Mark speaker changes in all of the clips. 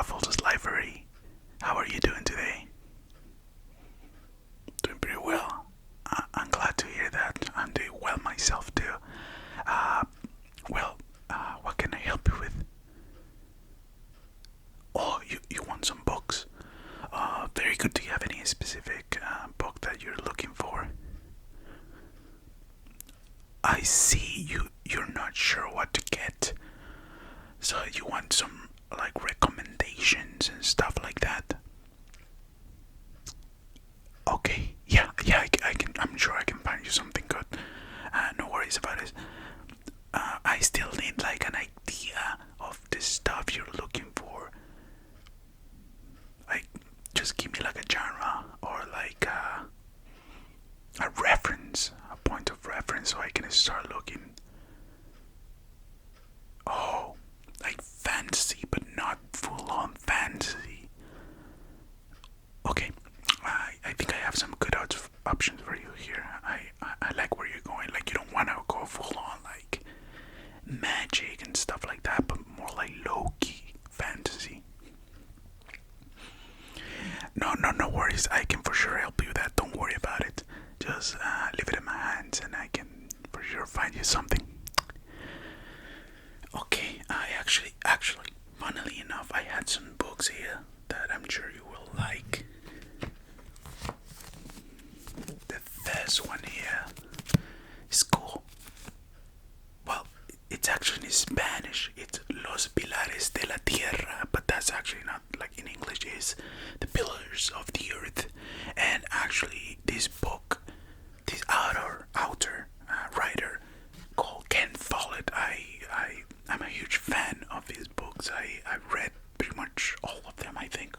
Speaker 1: Alphonsus Library. How are you doing today? Doing pretty well. I'm glad to hear that. I'm doing well myself too. Uh, what can I help you with? Oh, you want some books? Very good. Do you have any specific book that you're looking for? I see you're not sure what to get. So you want some like recommendations and stuff like that. Okay, yeah, I can. I'm sure I can find you something good. No worries about it. I still need like an idea of the stuff you're looking for. Like, just give me like a genre or like a reference, a point of reference, so I can start looking. Oh, like fantasy, but not full-on fantasy. Okay, I think I have some good options for you here. I like where you're going. Like, you don't want to go full-on like magic and stuff like that, but more like low-key fantasy. No worries. I can for sure help you with that. Don't worry about it. Just leave it in my hands, and I can for sure find you something. Okay, I actually, funnily enough, I had some books here that I'm sure you will like. The first one here is cool. Well, it's actually in Spanish. It's Los Pilares de la Tierra, but that's actually not like in English. Is the Pillars of the Earth, and actually this book, this outer writer called Ken Follett. I'm a huge fan of his books. I've read pretty much all of them, I think.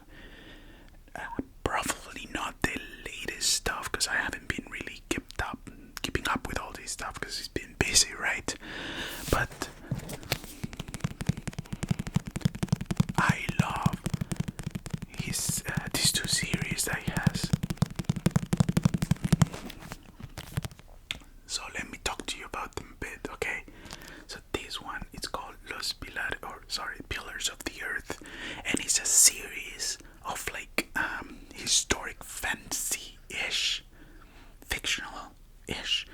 Speaker 1: Probably not the latest stuff because I haven't been really keeping up with all this stuff because he's been busy, right? But I love his these two series that he has. So let me talk to you about them a bit, okay? So this one, it's called Pillars of the Earth, and it's a series of like historic fantasy-ish, fictional-ish,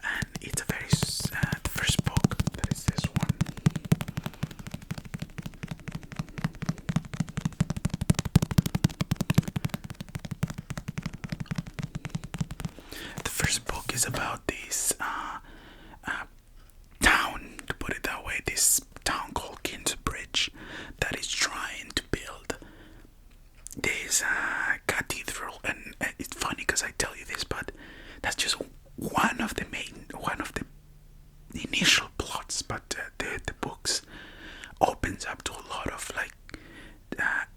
Speaker 1: and it's a very the first book that is this one. The first book is about this town, to put it that way, this town called Kingsbridge that is trying to build this cathedral. And it's funny because I tell you this, but that's just one of the initial plots. But the books opens up to a lot of like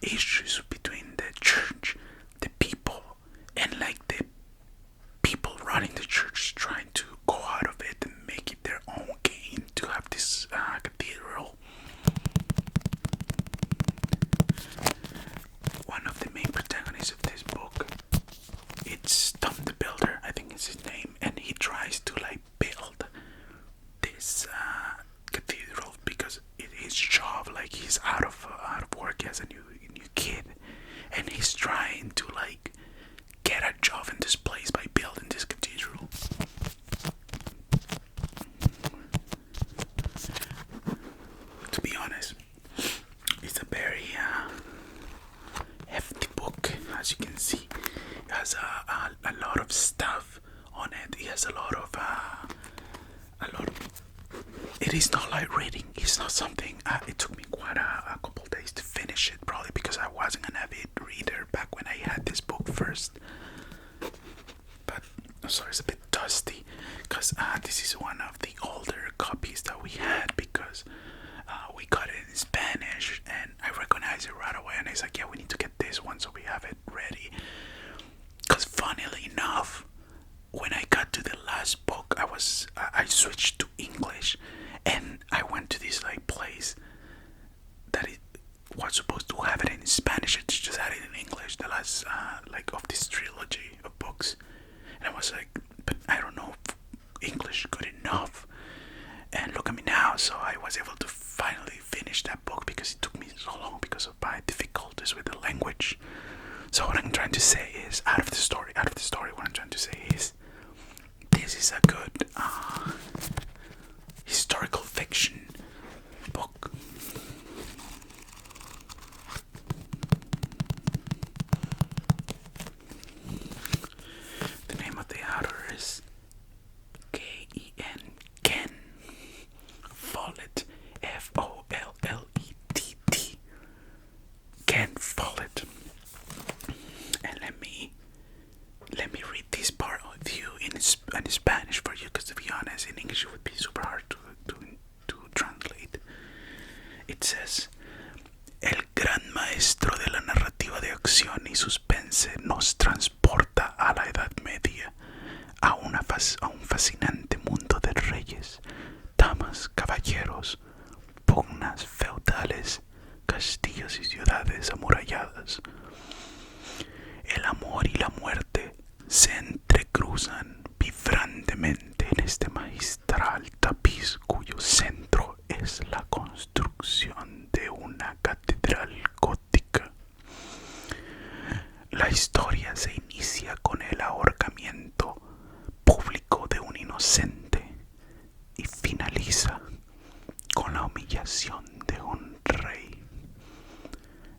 Speaker 1: issues between the church, the people, and like the people running the church trying to go out of it and make it their own gain to have this cathedral. One of the main protagonists of this book, it's Tom the Builder, I think is his name, and he tries to like build this cathedral because it is his job. Like, he's out of work, he has a new kid, and he's trying to like get a job in this place by building this cathedral. To be honest, it's a very hefty book, as you can see. It has a lot of stuff on it. It has a lot of. It is not like reading. It's not something. It took me quite a couple days to finish it, probably because I wasn't an avid reader back when I had this book first. But I'm sorry, it's a bit dusty because this is one of the older copies that we had because we got it in Spanish and I recognized it right away. And it's like, yeah, we need to get this one so we have it ready. Because funnily enough, when I got to the last book, I switched to English, and I went to this like place that it was supposed to have it in Spanish. It just had it in English. The last like of this trilogy of books, and I was like, but I don't know if English good enough. And look at me now. So I was able to finally finish that book because it took me so long because of my difficult to say is, out of the story, what I'm trying to say is, this is a good historical fiction book. The name of the author is K-E-N, Ken Follett, Follett, Ken Follett. And let me read this part of you in Spanish for you, because to be honest, in English it would be super hard to translate. It says: El gran maestro de la narrativa de acción y suspense nos transporta a la Edad Media, a un fascinante mundo de reyes, damas, caballeros, pugnas feudales, castillos y ciudades amuralladas. El amor y la muerte se entrecruzan vibrantemente en este magistral tapiz cuyo centro es la construcción de una catedral gótica. La historia se inicia con el ahorcamiento público de un inocente y finaliza con la humillación de un rey.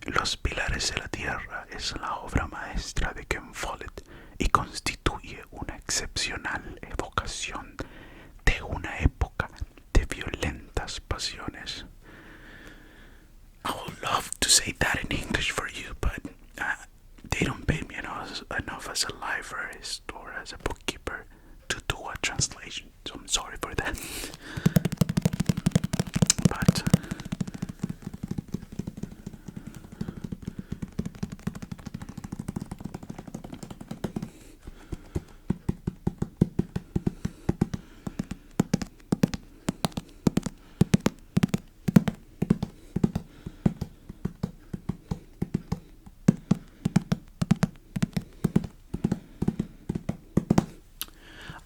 Speaker 1: Los pilares de la tierra es la obra maestra de Ken Follett y constituye una excepcional evocación de una época de violentas pasiones. I would love to say that in English for you, but they don't pay me enough as a librarist or as a bookkeeper to do a translation, so I'm sorry for that. But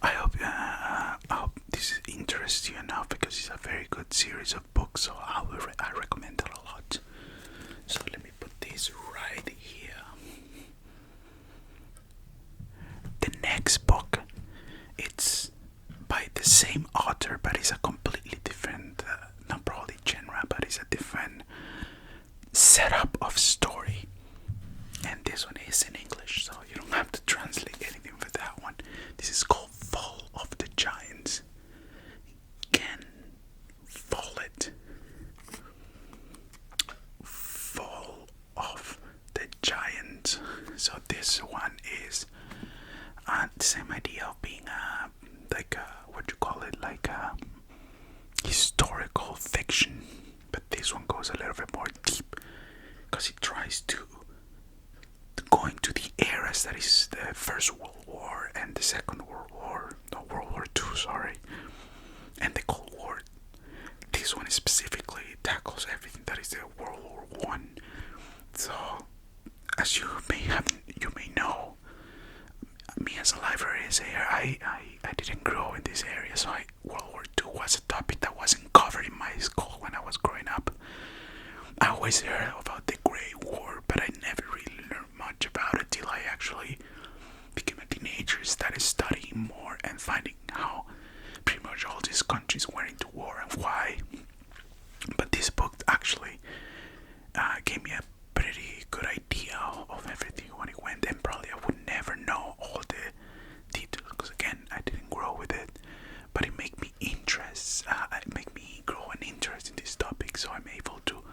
Speaker 1: I hope this interests you enough, because it's a very good series of books, so I recommend it a lot. So let me put this right here. The next book, it's by the same author, but it's a completely different, not probably genre, but it's a different setup of story. And this one is in English, so you don't have to translate anything for that one. This is called Fall of the Giants. Ken Follett. Fall of the Giants. So this one is the same idea of being what you call it, like a historical fiction, but this one goes a little bit more deep, because it tries to go into the eras that is the First World War and the Second World War, no, World War II, sorry, and the Cold War. This one specifically tackles everything that is the World War One. So, as you may know, me as a librarian here, I didn't grow in this area, so World War II was a topic that wasn't covered in my school when I was growing up. I always heard about the Great War, but I never really learned much about it till I actually became a teenager, started studying more and finding how pretty much all these countries went into war and why. But this book actually gave me a pretty good idea of everything when it went, and probably I would never know all the details, because again, I didn't grow with it, but it made me grow an interest in this topic, so I'm able to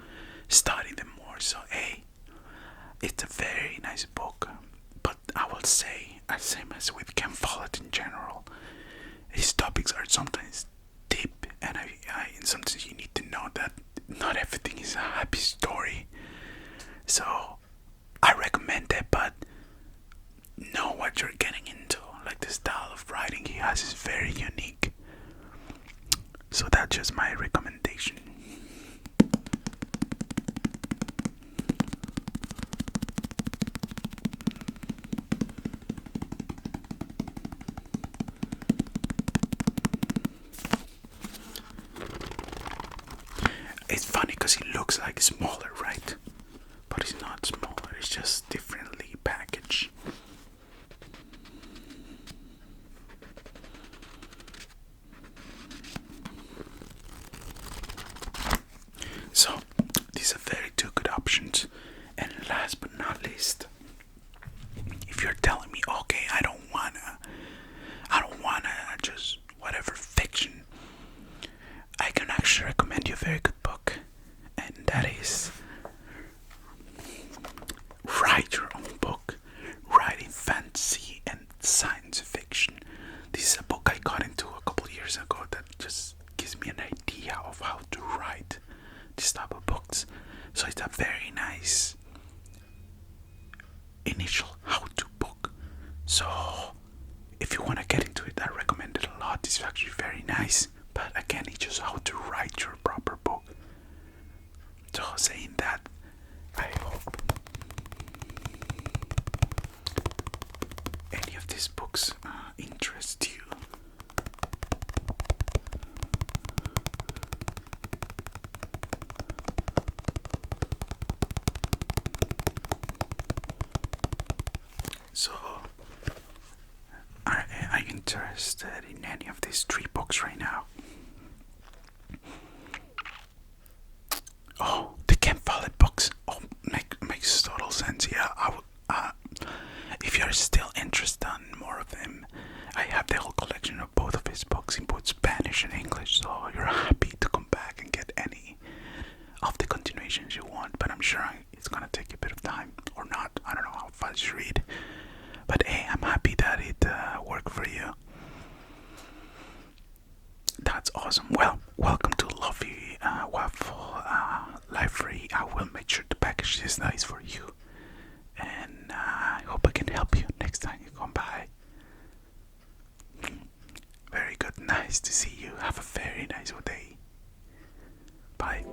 Speaker 1: study them more. So it's a very nice book, but I will say, same as with Ken Follett in general, his topics are sometimes deep, and sometimes you need to know that not everything is a happy story. So I recommend it, but know what you're getting into. Like, the style of writing he has is very unique. So that's just my recommendation. It's funny because it looks like smaller, right? But it's not smaller, it's just differently packaged. recommendations. And last but not least, if you're telling me, okay, I don't wanna just whatever fiction, I can actually recommend you a very good book, and that is Write Your Own Book, Writing Fantasy and Science Fiction. This is a book I got into a couple years ago that just gives me an idea of how to write this type of books. So it's a very nice initial how-to book. So if you want to get into it, I recommend it a lot. It's actually very nice. But again, it's just how to write your proper book. So saying that, I hope any of these books interest you. So, are you interested in any of these 3 books right now? Oh, the Ken Follett books. Oh, makes total sense. Yeah, I would. If you're still interested in more of them, I have the whole collection of both of his books in both Spanish and English. So you're happy to come back and get any of the continuations you want. But I'm sure it's gonna take a bit of time, or not. I don't know how fast you read. But hey, I'm happy that it worked for you. That's awesome. Well, welcome to Lovey Waffle Library. I will make sure to package this nice for you. And I hope I can help you next time you come by. Very good. Nice to see you. Have a very nice day. Bye.